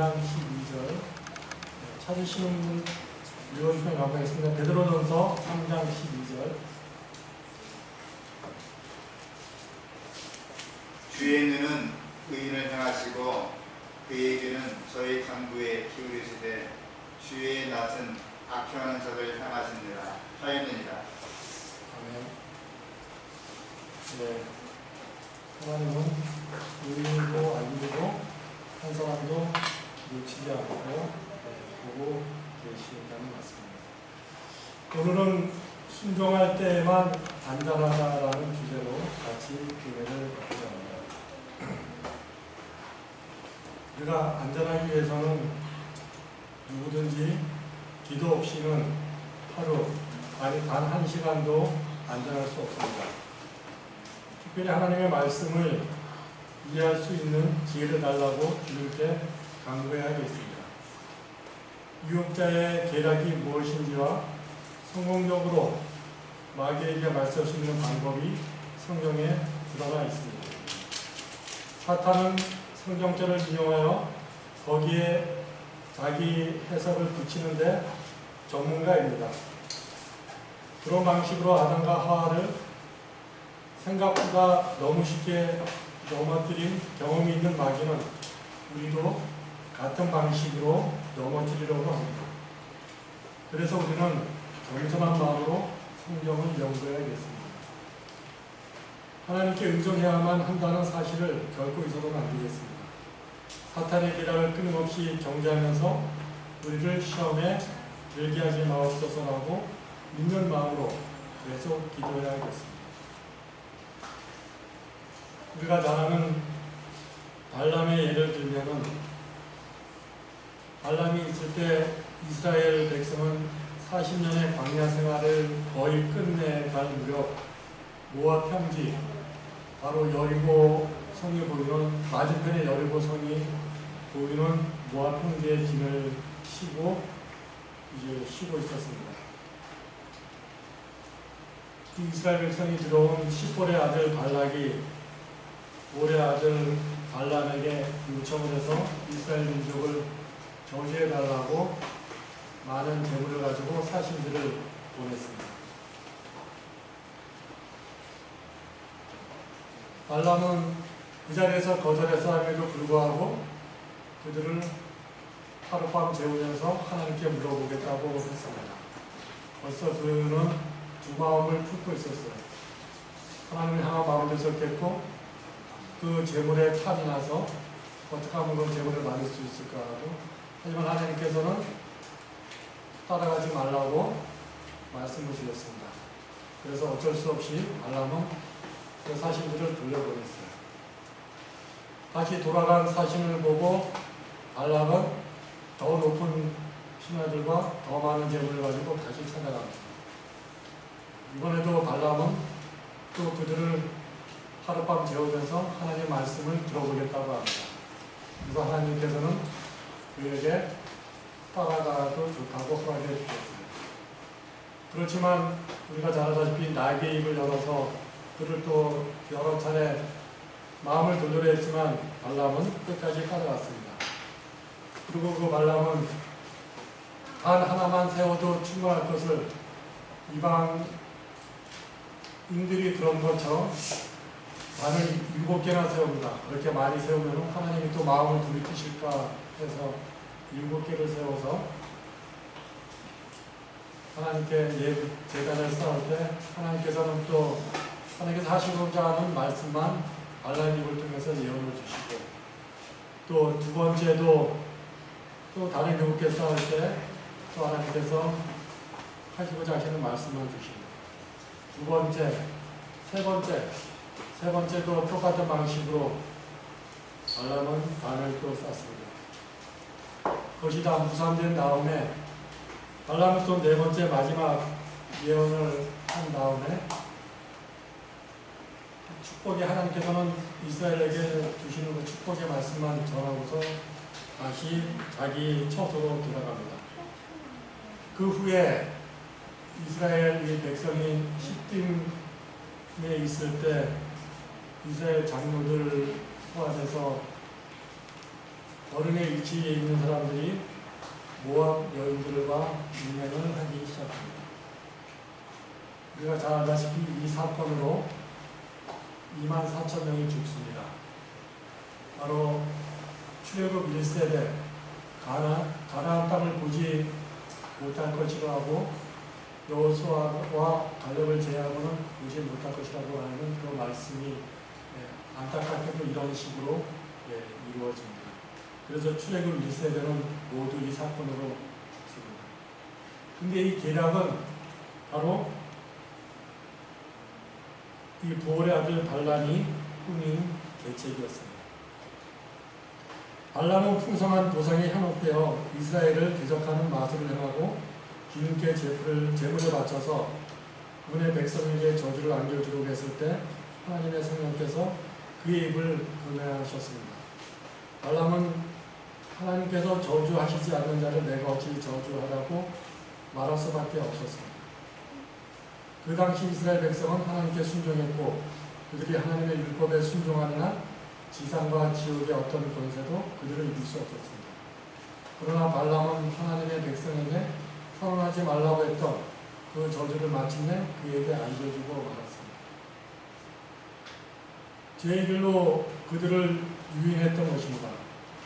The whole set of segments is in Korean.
3장 12절 찾으시는 분 읽어주시면 감사하겠습니다. 베드로전서 3장 12절. 주의 눈은 의인을 향하시고 그에게는 저희 간구에 기울이시되 주의 낯은 악행하는 자를 향하시느니라 하였느니라. 아멘. 네. 하나님은 의인도 악인도 한 사람도 놓치지 않고 보고 계시다는 말씀입니다. 오늘은 순종할 때에만 안전하다라는 주제로 같이 교회를 갖고자 합니다. 우리가 안전하기 위해서는 누구든지 기도 없이는 하루 아니 단 한 시간도 안전할 수 없습니다. 특별히 하나님의 말씀을 이해할 수 있는 지혜를 달라고 주님께 간구해야겠습니다. 유혹자의 계략이 무엇인지와 성공적으로 마귀에게 맞설 수 있는 방법이 성경에 들어가 있습니다. 사탄은 성경절을 인용하여 거기에 자기 해석을 붙이는데 전문가입니다. 그런 방식으로 아담과 하와를 생각보다 너무 쉽게 넘어뜨린 경험이 있는 마귀는 우리도 같은 방식으로 넘어뜨리려고 합니다. 그래서 우리는 겸손한 마음으로 성경을 연구해야겠습니다. 하나님께 의존해야만 한다는 사실을 결코 잊어서는 안 되겠습니다. 사탄의 계략을 끊임없이 경계하면서 우리를 시험에 들게 하지 마옵소서라고 믿는 마음으로 계속 기도해야겠습니다. 우리가 잘 아는 발람의 예를 들면은 발람이 있을 때 이스라엘 백성은 40년의 광야 생활을 거의 끝내갈 무렵 모압 평지 바로 여리고 성이 보이는 맞은편의 여리고 성이 보이는 모압 평지에 진을 치고 이제 쉬고 있었습니다. 이스라엘 백성이 들어온 시볼의 아들 발락이 올의 아들 발람에게 요청을 해서 이스라엘 민족을 저주해달라고 많은 재물을 가지고 사신들을 보냈습니다. 발람은 그 자리에서 거절해서 함에도 불구하고 그들을 하룻밤 재우면서 하나님께 물어보겠다고 했습니다. 벌써 그는 두 마음을 품고 있었어요. 하나님을 향한 마음도 있었겠고 그 재물에 탐이 나서 어떻게 하면 그 재물을 받을 수 있을까 하고, 하지만 하나님께서는 따라가지 말라고 말씀을 주셨습니다. 그래서 어쩔 수 없이 발람은 그 사신들을 돌려보냈어요. 다시 돌아간 사신을 보고 발람은 더 높은 신하들과 더 많은 재물을 가지고 다시 찾아갑니다. 이번에도 발람은 또 그들을 하룻밤 재우면서 하나님의 말씀을 들어보겠다고 합니다. 그래서 하나님께서는 그에게 따라가도 좋다고 허락해 주셨습니다. 그렇지만 우리가 잘 아다시피 나귀의 입을 열어서 그를 또 여러 차례 마음을 돌려야 했지만 발람은 끝까지 따라갔습니다. 그리고 그 발람은 단 하나만 세워도 충분할 것을 이방인들이 그런 것처럼 단을 7개나 세웁니다. 그렇게 많이 세우면 하나님이 또 마음을 돌이키실까 해서 7개를 세워서 하나님께 제단을 쌓을 때 하나님께서는 또 하나님께서 하시고자 하는 말씀만 발람 입을 통해서 예언을 주시고, 또 두 번째도 또 다른 7개 쌓을 때 또 하나님께서 하시고자 하시는 말씀만 주시고, 두 번째, 세 번째도 똑같은 방식으로 발람은 단을 또 쌓습니다. 그것이 다 무산된 다음에 발람은 또 네 번째 마지막 예언을 한 다음에 축복의 하나님께서는 이스라엘에게 주시는 그 축복의 말씀만 전하고서 다시 자기 처소로 돌아갑니다. 그 후에 이스라엘 백성이 시딤에 있을 때 이스라엘 장로들 포함해서 어른의 위치에 있는 사람들이 모압 여인들과 인연을 하기 시작합니다. 우리가 잘 알다시피 이 사건으로 24,000명이 죽습니다. 바로 출애굽 1세대 가나안 땅을 보지 못할 것이라 하고 여호수아와 갈렙을 제외하고는 보지 못할 것이라고 하는 그 말씀이 안타깝게도 이런 식으로 이루어집니다. 그래서 출애굽 1세대는 모두 이 사건으로 죽습니다. 근데 이 계략은 바로 이 보올의 아들 발람이 꾸민 계책이었습니다. 발람은 풍성한 도상에 현혹되어 이스라엘을 대적하는 마술을 행하고 기름께 제물을 바쳐서 그분의 백성에게 저주를 안겨주려고 했을 때 하나님의 성령께서 그의 입을 금해하셨습니다. 발람은 하나님께서 저주하시지 않는 자를 내가 어찌 저주하라고 말할 수밖에 없었습니다. 그 당시 이스라엘 백성은 하나님께 순종했고 그들이 하나님의 율법에 순종하는 한 지상과 지옥의 어떤 권세도 그들을 이길 수 없었습니다. 그러나 발람은 하나님의 백성에게 선언하지 말라고 했던 그 저주를 마침내 그에게 안겨주고 말았습니다. 죄의 길로 그들을 유인했던 것입니다.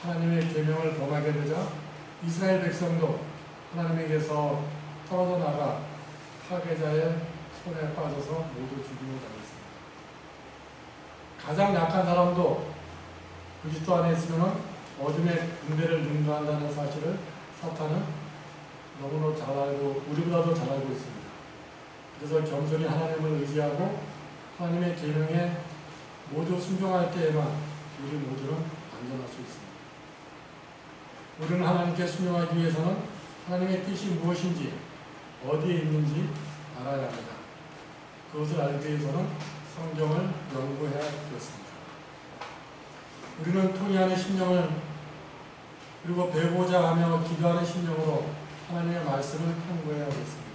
하나님의 계명을 범하게 되자 이스라엘 백성도 하나님에게서 떨어져 나가 파괴자의 손에 빠져서 모두 죽임을 당했습니다. 가장 약한 사람도 그리스도 안에 있으면 어둠의 군대를 능가한다는 사실을 사탄은 너무나 잘 알고 우리보다도 잘 알고 있습니다. 그래서 겸손히 하나님을 의지하고 하나님의 계명에 모두 순종할 때에만 우리 모두는 안전할 수 있습니다. 우리는 하나님께 순종하기 위해서는 하나님의 뜻이 무엇인지 어디에 있는지 알아야 합니다. 그것을 알기 위해서는 성경을 연구해야 되겠습니다. 우리는 통회하는 심령을 그리고 배우고자 하며 기도하는 심령으로 하나님의 말씀을 탐구해야 하겠습니다.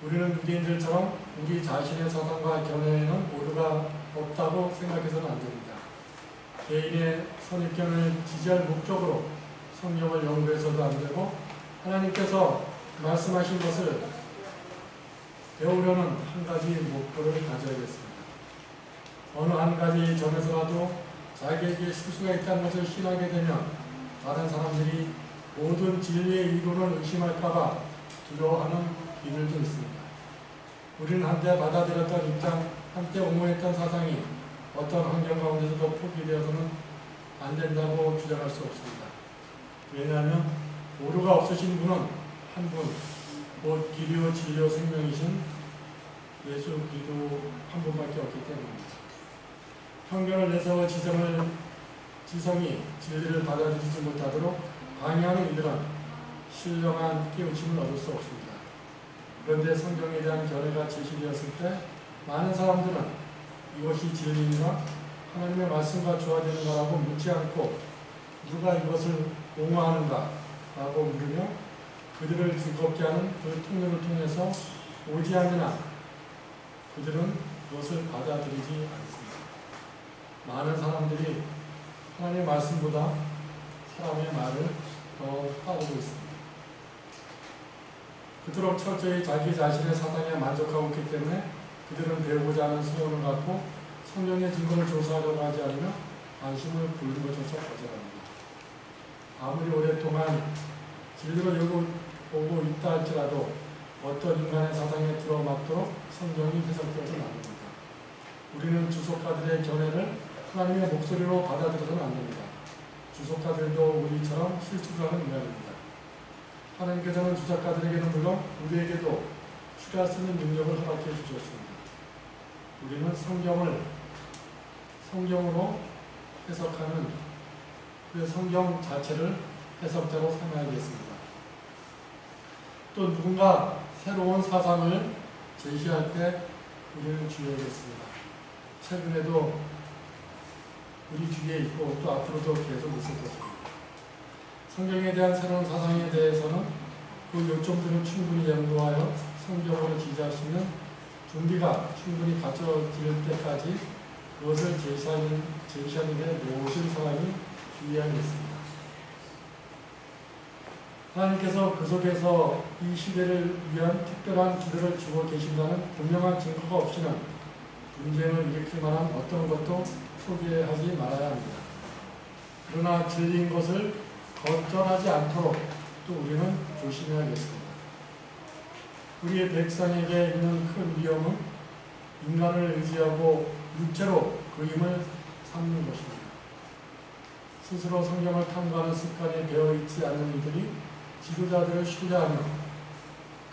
우리는 유대인들처럼 우리 자신의 사상과 견해에는 오류가 없다고 생각해서는 안 됩니다. 개인의 선입견을 지지할 목적으로 성경을 연구해서도 안 되고 하나님께서 말씀하신 것을 배우려는 한 가지 목표를 가져야겠습니다. 어느 한 가지 점에서라도 자기에게 실수가 있다는 것을 신하게 되면 다른 사람들이 모든 진리의 이론을 의심할까봐 두려워하는 비밀도 있습니다. 우리는 한때 받아들였던 입장, 한때 옹호했던 사상이 어떤 환경 가운데서도 포기되어서는 안 된다고 주장할 수 없습니다. 왜냐하면 오류가 없으신 분은 한 분, 곧 기료, 진료, 생명이신 예수 그리스도 한 분밖에 없기 때문입니다. 편견을 내세워 지성이 진리를 받아들이지 못하도록 방해하는 이들은 신령한 깨우침을 얻을 수 없습니다. 그런데 성경에 대한 견해가 제시되었을 때 많은 사람들은 이것이 진리이나 하나님의 말씀과 조화되는 거라고 묻지 않고 누가 이것을 옹호하는가 라고 물으며 그들을 즐겁게 하는 그 통로를 통해서 오지 않으나 그들은 그것을 받아들이지 않습니다. 많은 사람들이 하나님의 말씀보다 사람의 말을 더 따르고 있습니다. 그토록 철저히 자기 자신의 사상에 만족하고 있기 때문에 그들은 배우고자 하는 소원을 갖고 성경의 증거를 조사하려고 하지 않으며 관심을 보이는 것조차 거절합니다. 아무리 오랫동안 진리를 보고 있다 할지라도 어떤 인간의 사상에 들어맞도록 성경이 해석되어서는 안 됩니다. 우리는 주석가들의 견해를 하나님의 목소리로 받아들여서는 안 됩니다. 주석가들도 우리처럼 실수를 하는 인간입니다. 하나님께서는 주석가들에게는 물론 우리에게도 추가할 수 있는 능력을 허락해 주셨습니다. 우리는 성경으로 해석하는 그 성경 자체를 해석자로 삼아야겠습니다. 또 누군가 새로운 사상을 제시할 때 우리는 주의하겠습니다. 최근에도 우리 주위에 있고 또 앞으로도 계속 있을 것입니다. 성경에 대한 새로운 사상에 대해서는 그 요점들을 충분히 연구하여 성경으로 지지할 수 있는 준비가 충분히 갖춰질 때까지 그것을 제시하는 데 모든 사람이 주의하겠습니다. 하나님께서 그 속에서 이 시대를 위한 특별한 기도를 주고 계신다는 분명한 증거가 없이는 분쟁을 일으킬 만한 어떤 것도 소개하지 말아야 합니다. 그러나 진리인 것을 거절하지 않도록 또 우리는 조심해야겠습니다. 우리의 백성에게 있는 큰 위험은 인간을 의지하고 육체로 그 힘을 삼는 것입니다. 스스로 성경을 탐구하는 습관에 배어있지 않는 이들이 지도자들을 신뢰하며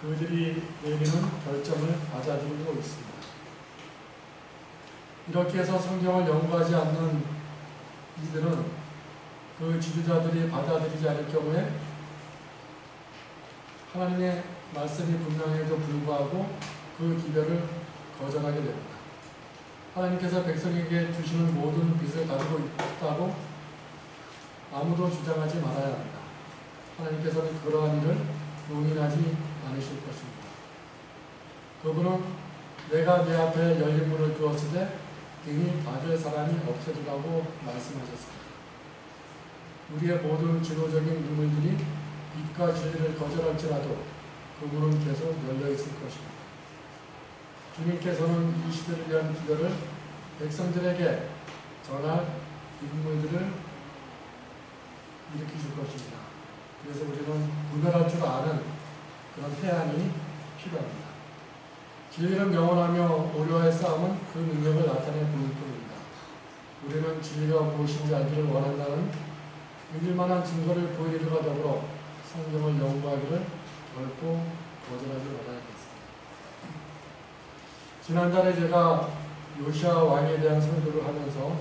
그들이 내리는 결정을 받아들이고 있습니다. 이렇게 해서 성경을 연구하지 않는 이들은 그 지도자들이 받아들이지 않을 경우에 하나님의 말씀이 분명해도 불구하고 그 기별을 거절하게 됩니다. 하나님께서 백성에게 주시는 모든 빚을 가지고 있다고 아무도 주장하지 말아야 합니다. 하나님께서는 그러한 일을 용인하지 않으실 것입니다. 그분은 내가 내 앞에 열린 문을 두었을 때 등이 닫을 사람이 없어지라고 말씀하셨습니다. 우리의 모든 지도적인 인물들이 빛과 진리를 거절할지라도 그 문은 계속 열려있을 것입니다. 주님께서는 이 시대를 위한 기도를 백성들에게 전할 인물들을 일으키실 것입니다. 그래서 우리는 구별할 줄 아는 그런 태안이 필요합니다. 진리는 영원하며 오류와의 싸움은 그 능력을 나타내 보일 뿐입니다. 우리는 진리가 무엇인지 알기를 원한다는 믿을만한 증거를 보이기와 더불어 성경을 연구하기를 결코 거절하지 말아야겠습니다. 지난달에 제가 요시야 왕에 대한 설교를 하면서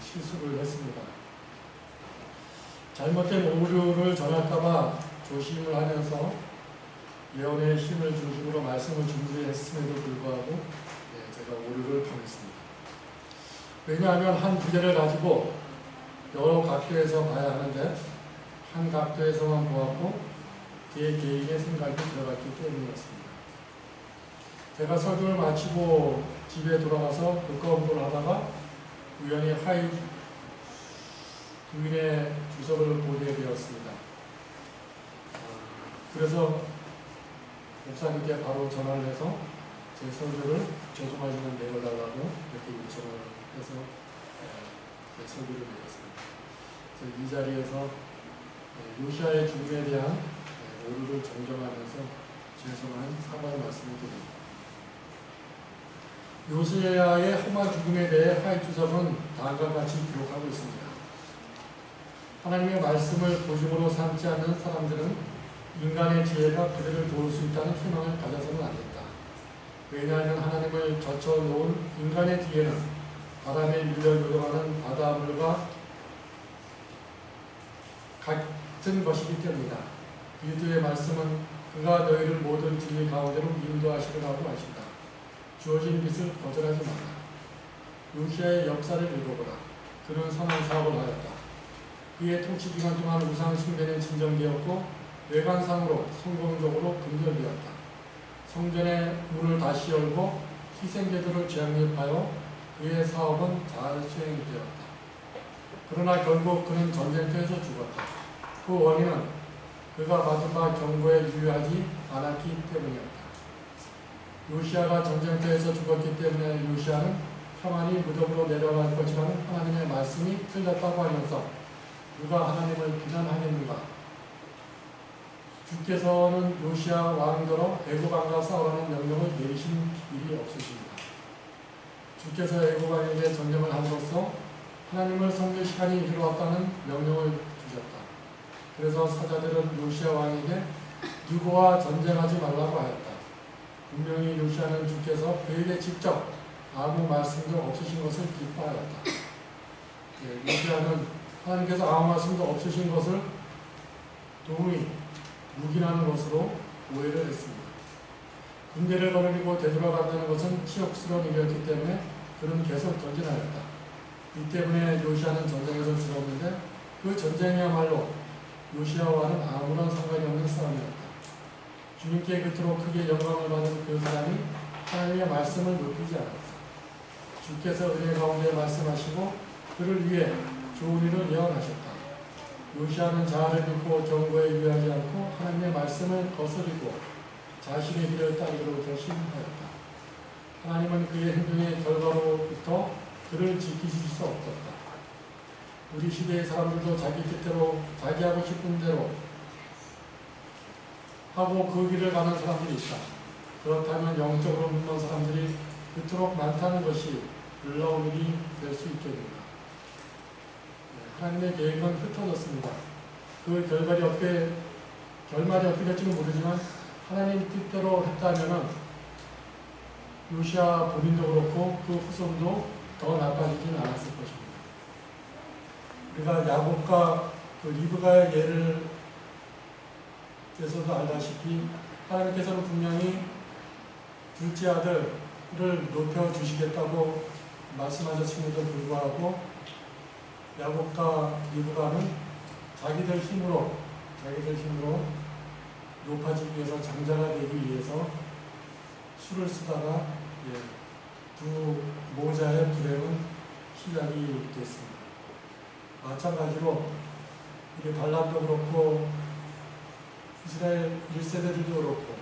실수를 했습니다. 잘못된 오류를 전할까봐 조심을 하면서 예언의 힘을 중심으로 말씀을 준비했음에도 불구하고 제가 오류를 범했습니다. 왜냐하면 한 주제를 가지고 여러 각도에서 봐야 하는데 한 각도에서만 보았고 제 개인의 생각이 들어갔기 때문이었습니다. 제가 설교를 마치고 집에 돌아가서 국가 공부를 하다가 우연히 하이 부인의 주석을 보게 되었습니다. 그래서 목사님께 바로 전화를 해서 제 설교를 죄송하지만 내려달라고 이렇게 요청을 해서 제 설교를 내렸습니다. 그래서 이 자리에서 요시야의 죽음에 대한 오류를 정정하면서 죄송한 사과의 말씀을 드립니다. 요시야의 흑마 죽음에 대해 하이주석은 다음과 같이 기록하고 있습니다. 하나님의 말씀을 보증으로 삼지 않는 사람들은 인간의 지혜가 그들을 도울 수 있다는 희망을 가져서는 안 된다. 왜냐하면 하나님을 젖혀놓은 인간의 뒤에는 바람에 밀려 요동하는 바다물과 같은 것이기 때문이다. 그리스도의 말씀은 그가 너희를 모든 진리 가운데로 인도하시리라고 하신다. 주어진 빛을 거절하지 마라. 요시야의 역사를 읽어보라. 그는 선한 사업을 하였다. 그의 통치 기간 동안 우상 숭배는 진정되었고 외관상으로 성공적으로 근절되었다. 성전의 문을 다시 열고 희생제도를 재확립하여 그의 사업은 잘 수행되었다. 그러나 결국 그는 전쟁터에서 죽었다. 그 원인은 그가 받은 바 경고에 유의하지 않았기 때문이었다. 요시야가 전쟁터에서 죽었기 때문에 요시야는 평안히 무덤으로 내려갈 것이라는 하나님의 말씀이 틀렸다고 하면서 누가 하나님을 비난하겠는가? 주께서는 요시야 왕더러 애굽왕과 싸우라는 명령을 내리신 일이 없으십니다. 주께서 애굽왕에게 전쟁을 함으로써 하나님을 섬길 시간이 이르렀다는 명령을 주셨다. 그래서 사자들은 요시야 왕에게 누구와 전쟁하지 말라고 하였다. 분명히 요시야는 주께서 그에게 직접 아무 말씀도 없으신 것을 기뻐하였다. 요시야는 하나님께서 아무 말씀도 없으신 것을 도무히 묵인하는 것으로 오해를 했습니다. 군대를 거느리고 되돌아간다는 것은 치욕스러운 일이었기 때문에 그는 계속 전진하였다. 이 때문에 요시야는 전쟁에서 죽었는데 그 전쟁이야말로 요시야와는 아무런 상관이 없는 싸움이었다. 주님께 그토록 크게 영광을 받은 그 사람이 하나님의 말씀을 높이지 않았다. 주께서 은혜 가운데 말씀하시고 그를 위해 좋은 일을 예언하셨다. 요시아는 자아를 믿고 경고에 유의하지 않고 하나님의 말씀을 거스리고 자신의 길을 따르기로 결심하였다. 하나님은 그의 행동의 결과로부터 그를 지키실 수 없었다. 우리 시대의 사람들도 자기 뜻대로 자기 하고 싶은 대로 하고 그 길을 가는 사람들이 있다. 그렇다면 영적으로 묻는 사람들이 그토록 많다는 것이 놀라운 일이 될 수 있겠는가. 하나님의 계획은 흩어졌습니다. 그 결말이 어떻게 될지는 모르지만 하나님 뜻대로 했다면 요시아 본인도 그렇고 그 후손도 더 나빠지지는 않았을 것입니다. 우리가 야곱과 그 리브가의 예를 에서도 알다시피 하나님께서는 분명히 둘째 아들을 높여주시겠다고 말씀하셨음에도 불구하고 야곱과 리브가는 자기들 힘으로 높아지기 위해서 장자가 되기 위해서 술을 쓰다가 두 모자의 불행은 시작이 됐습니다. 마찬가지로 이게 발람도 그렇고 이스라엘 1세대들도 그렇고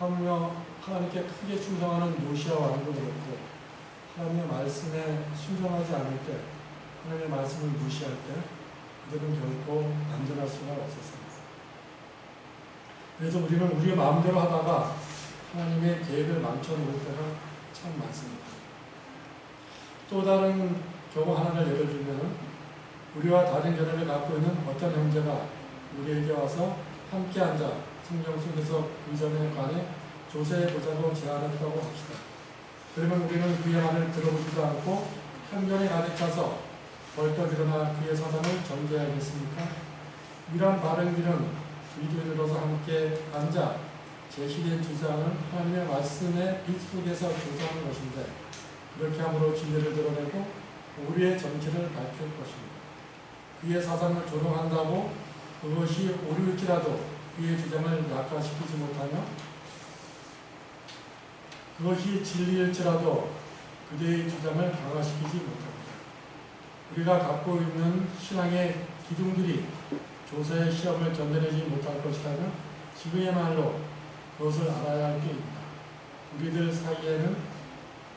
하나님께 크게 충성하는 요시아 왕도 그렇고 하나님의 말씀에 순종하지 않을 때 하나님의 말씀을 무시할 때 그들은 결코 안전할 수가 없었습니다. 그래서 우리는 우리의 마음대로 하다가 하나님의 계획을 망쳐놓을 때가 참 많습니다. 또 다른 경우 하나를 예를 들면 우리와 다른 견해를 갖고 있는 어떤 형제가 우리에게 와서 함께 앉아 성경 속에서 의전에 관해 조사해보자고 제안했다고 합시다. 그러면 우리는 그의 말을 들어보지도 않고 편견에 가득 차서 벌떡 일어나 그의 사상을 정죄하겠습니까? 이러한 바른 길은 믿음으로서 함께 앉아 제시된 주장은 하나님의 말씀의 빛 속에서 조사하는 것인데 그렇게 함으로 진리를 드러내고 우리의 정체를 밝힐 것입니다. 그의 사상을 조롱한다고 그것이 오류일지라도 그의 주장을 약화시키지 못하며 그것이 진리일지라도 그의 주장을 강화시키지 못합니다. 우리가 갖고 있는 신앙의 기둥들이 조사의 시험을 견뎌내지 못할 것이라면 지금의 말로 그것을 알아야 할 게 있다. 우리들 사이에는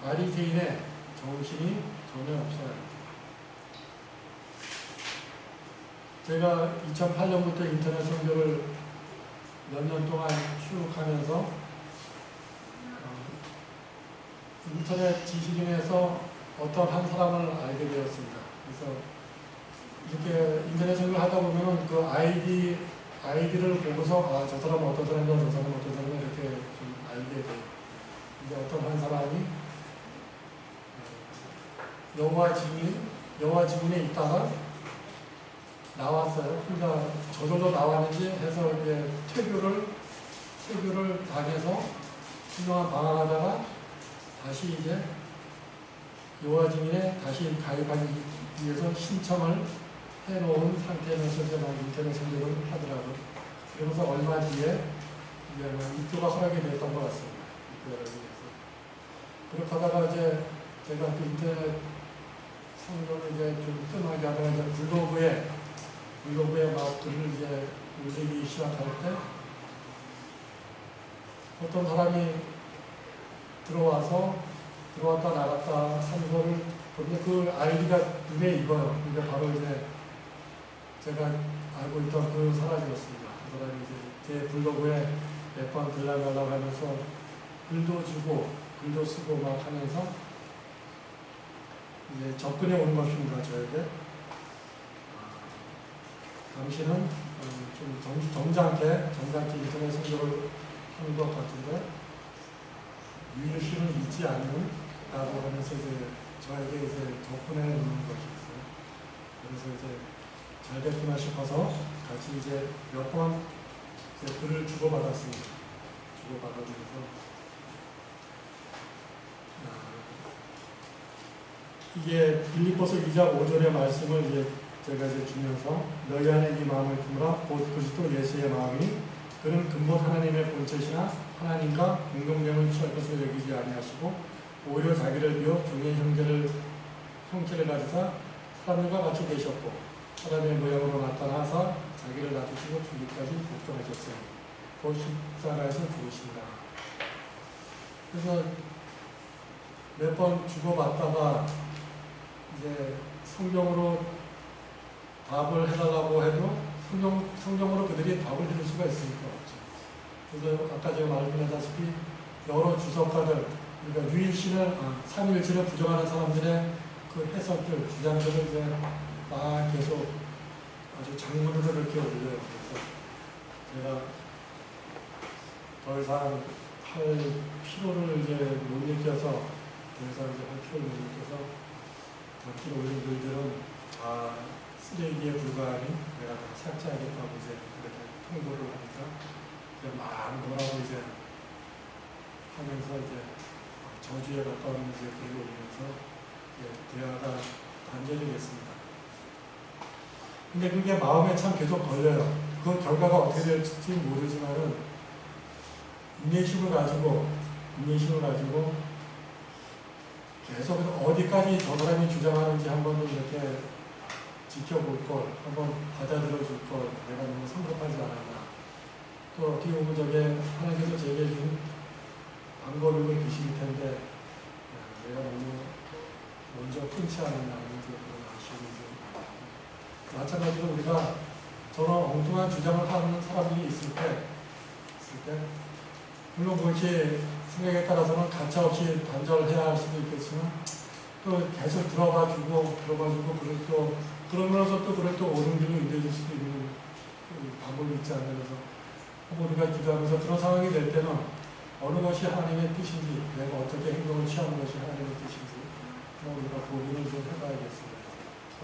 바리새인의 정신이 전혀 없어야 합니다. 제가 2008년부터 인터넷 선교를 몇 년 동안 쭉 하면서 인터넷 지식인에서 어떤 한 사람을 알게 되었습니다. 그래서 이렇게 인터넷 선교를 하다 보면 그 아이디를 보고서 저 사람은 어떤 사람이다, 저 사람은 어떤 사람이다 이렇게 좀 알게 돼요. 이제 어떤 한 사람이 여호와 증인에 있다가 나왔어요. 그러니까 저절로 나왔는지 해서 이제 퇴교를 당해서 한동안 방황하다가 다시 이제 여호와 증인에 다시 가입하기 위해서 신청을 해놓은 상태에서 이제 인터넷 선교를 하더라고요. 그러면서 얼마 뒤에 입교가 허락이 됐던 것 같습니다. 그렇게 하다가 이제 제가 그 인터넷 선교를 이제 좀 뜸하게 하다가 이제 블로그에 막 글을 이제 올리기 시작할 때 어떤 사람이 들어왔다 나갔다 하는 거를 보는데 그 아이디가 눈에 익어요. 그러니까 바로 이제 제가 알고 있던 그 사람이었습니다. 그 사람이 이제 제 블로그에 몇 번 글 나가려고 하면서 글도 주고 글도 쓰고 막 하면서 이제 접근해 온 것입니다. 저에게. 당신은 좀 점잖게 인터넷 선교를 하는 것 같은데 유일신을 잊지 않는다고 하면서 이제 저에게 이제 접근해 놓는 것이 있어요. 그래서 이제 잘 됐구나 싶어서 같이 이제 몇 번 글을 주고받았습니다. 주고받으면서 이게 빌립보서 2장 5절의 말씀을 이제 제가 이제 주면서 너희 안에 네 마음을 품으라 곧 그리스도 예수의 마음이 그는 근본 하나님의 본체시나 하나님과 공동됨을 취할 것을 여기지 아니하시고 오히려 자기를 비워 종의 형체를 가지사 사람들과 같이 계셨고 사람의 모양으로 나타나서 자기를 낮추시고 죽기까지 복종하셨어요. 곧 십자가에서 죽으신다. 그래서 몇 번 주고받다가 이제 성경으로 답을 해달라고 해도 성경으로 그들이 답을 해줄 수가 있으니까 없죠. 그래서 아까 제가 말씀드렸다시피 여러 주석가들, 그러니까 유일신을, 삼위일체를 부정하는 사람들의 그 해석들, 주장들을 이제 막 계속 아주 장문으로 이렇게 올려요. 그래서 제가 더 이상 할 필요를 이제 못 느껴서, 더 이상 이제 할 필요를 못 느껴서, 몇길 올린 글들은 쓰레기에 불과하니 내가 다 삭제하겠다고 이제 그렇게 통보를 하니까 이제 막 뭐라고 이제 하면서 이제 저주에 가까운 이제 글을 올리면서 대화가 단절이 됐습니다. 근데 그게 마음에 참 계속 걸려요. 그 결과가 어떻게 될지 모르지만은 인내심을 가지고 계속 어디까지 저 사람이 주장하는지 한번 이렇게 지켜볼 걸, 한번 받아들여 줄 걸, 내가 너무 성급하지 않았나. 또 어떻게 보면 저게 하나님께서 제게 준 방법을 주실 텐데, 내가 너무 먼저 끊지 않았나 하는 그런 아쉬움이 좀. 마찬가지로 우리가 저런 엉뚱한 주장을 하는 사람들이 있을 때, 물론 그렇게 생각에 따라서는 가차없이 단절해야 할 수도 있겠지만, 또 계속 들어봐주고, 그리고 그러면서 또 그걸 또 옳은 길로 인도해줄 수도 있는 방법이 있지 않나. 그래서 우리가 기도하면서 그런 상황이 될 때는 어느 것이 하나님의 뜻인지, 내가 어떻게 행동을 취하는 것이 하나님의 뜻인지 우리가 고민을 좀 해봐야겠습니다.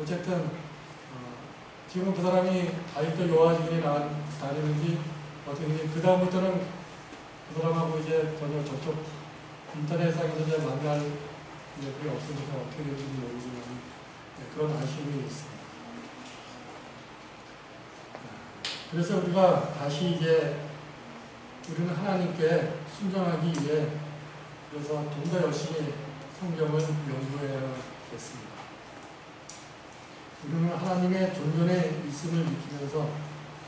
어쨌든 지금 그 사람이 아직도 요한길에 다니는지 어떻게 그 다음부터는 그 사람하고 이제 전혀 저쪽 인터넷상에서 이제 만날 그게 없으니까 어떻게 될지 모르지만 그런 아쉬움이 있습니다. 그래서 우리가 다시 이제 우리는 하나님께 순종하기 위해 그래서 좀 더 열심히 성경을 연구해야겠습니다. 우리는 하나님의 존전에 있음을 느끼면서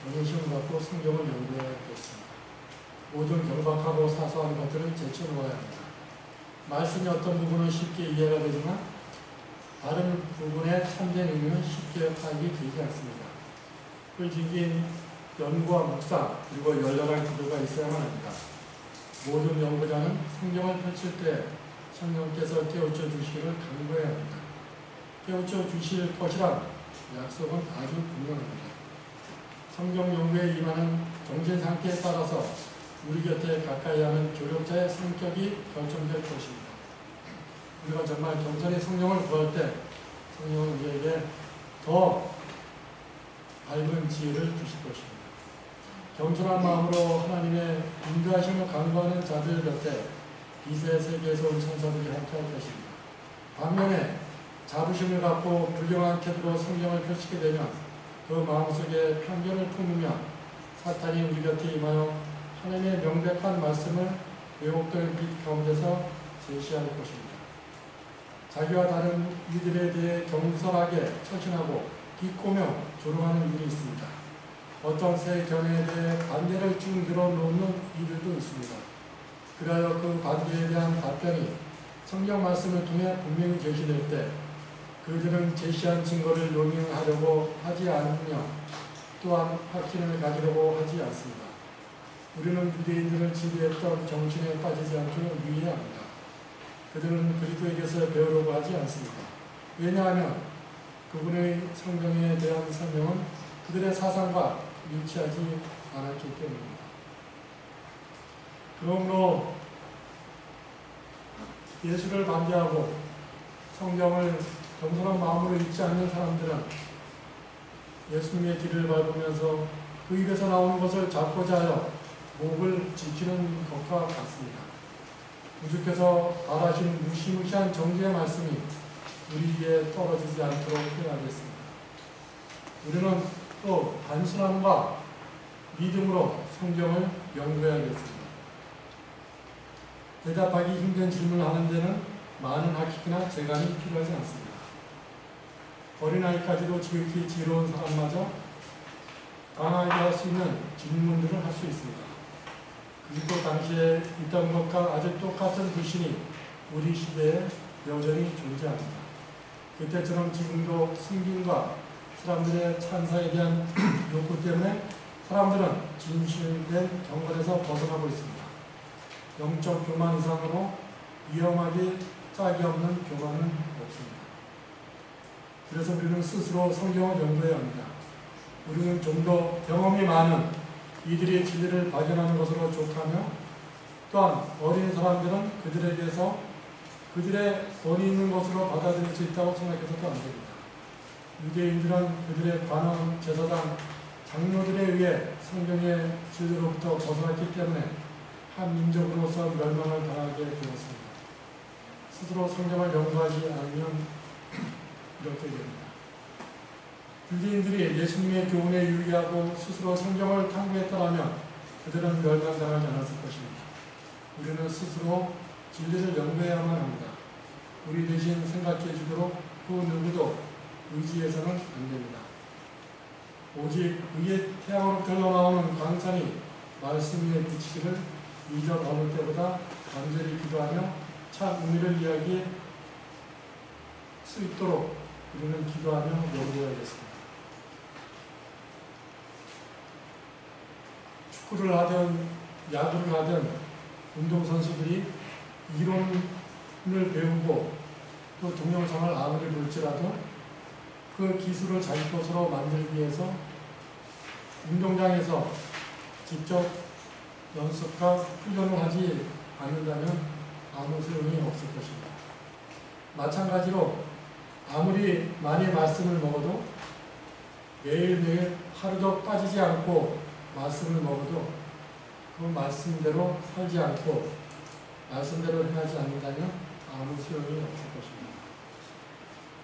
영의심을 갖고 성경을 연구해야겠습니다. 모든 경박하고 사소한 것들은 제쳐놓아야 합니다. 말씀이 어떤 부분은 쉽게 이해가 되지만 다른 부분의 참된 의미는 쉽게 파악이 되지 않습니다. 끈질긴 연구와 묵상 그리고 열렬한 기도가 있어야만 합니다. 모든 연구자는 성경을 펼칠 때 성령께서 깨우쳐 주시기를 간구해야 합니다. 깨우쳐 주실 것이란 약속은 아주 분명합니다. 성경 연구에 임하는 정신 상태에 따라서 우리 곁에 가까이 하는 교력자의 성격이 결정될 것입니다. 우리가 정말 겸손히 성령을 구할 때 성령은 우리에게 더 밝은 지혜를 주실 것입니다. 겸손한 마음으로 하나님의 인도하심을 간구하는 자들 곁에 빛의 세계에서 온 천사들이 함께할 것입니다. 반면에 자부심을 갖고 불경한 태도로 성경을 펼치게 되면 그 마음속에 편견을 품으며 사탄이 우리 곁에 임하여 하나님의 명백한 말씀을 왜곡된 빛 가운데서 제시할 것입니다. 자기와 다른 이들에 대해 경솔하게 처신하고 비꼬며 조롱하는 이들이 있습니다. 어떤 새 견해에 대해 반대를 쭉 늘어놓는 이들도 있습니다. 그리하여 그 반대에 대한 답변이 성경 말씀을 통해 분명히 제시될 때 그들은 제시한 증거를 용인하려고 하지 않으며 또한 확신을 가지려고 하지 않습니다. 우리는 유대인들을 지배했던 정신에 빠지지 않도록 유의해야 합니다. 그들은 그리스도에게서 배우려고 하지 않습니다. 왜냐하면 그분의 성경에 대한 설명은 그들의 사상과 일치하지 않았기 때문입니다. 그러므로 예수를 반대하고 성경을 겸손한 마음으로 읽지 않는 사람들은 예수님의 길을 밟으면서 그 입에서 나오는 것을 잡고자 하여 목을 지키는 것과 같습니다. 주께서 말하신 무시무시한 정죄의 말씀이 우리에게 떨어지지 않도록 해야겠습니다. 우리는 또 단순함과 믿음으로 성경을 연구해야겠습니다. 대답하기 힘든 질문을 하는 데는 많은 학식이나 재간이 필요하지 않습니다. 어린아이까지도 지극히 지혜로운 사람마저 강하게 할 수 있는 질문들을 할 수 있습니다. 그리고 당시에 있던 것과 아주 똑같은 불신이 우리 시대에 여전히 존재합니다. 그때처럼 지금도 승진과 사람들의 찬사에 대한 욕구 때문에 사람들은 진실된 경건에서 벗어나고 있습니다. 영적 교만 이상으로 위험하게 짝이 없는 교만은 없습니다. 그래서 우리는 스스로 성경을 연구해야 합니다. 우리는 좀 더 경험이 많은 이들의 진리를 발견하는 것으로 족하며 또한 어린 사람들은 그들에게서 그들의 본이 있는 것으로 받아들일 수 있다고 생각해서도 안 됩니다. 유대인들은 그들의 관원, 제사장, 장로들에 의해 성경의 진리로부터 벗어났기 때문에 한 민족으로서 멸망을 당하게 되었습니다. 스스로 성경을 연구하지 않으면 이렇게 됩니다. 유대인들이 예수님의 교훈에 유의하고 스스로 성경을 탐구했더라면 그들은 멸망당하지 않았을 것입니다. 우리는 스스로 진리를 연구해야만 합니다. 우리 대신 생각해 주도록 그 누구도 의지해서는 안 됩니다. 오직 의의 태양으로부터 나오는 광선이 말씀 위에 비치기를 이전 어느 때보다 간절히 기도하며 참 의미를 이야기할 수 있도록 우리는 기도하며 연구해야겠습니다. 축구를 하든 야구를 하든 운동선수들이 이론을 배우고 또 동영상을 아무리 볼지라도 그 기술을 자기 것으로 만들기 위해서 운동장에서 직접 연습과 훈련을 하지 않는다면 아무 소용이 없을 것입니다. 마찬가지로 아무리 많이 말씀을 먹어도 매일매일 하루도 빠지지 않고 말씀을 먹어도 그 말씀대로 살지 않고 말씀대로 행하지 않는다면 아무 소용이 없을 것입니다.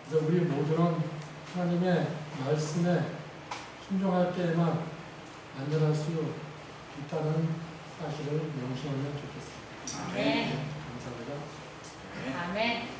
그래서 우리 모두는 하나님의 말씀에 순종할 때에만 안전할 수 있다는 사실을 명심하면 좋겠습니다. 아멘. 감사합니다. 아멘.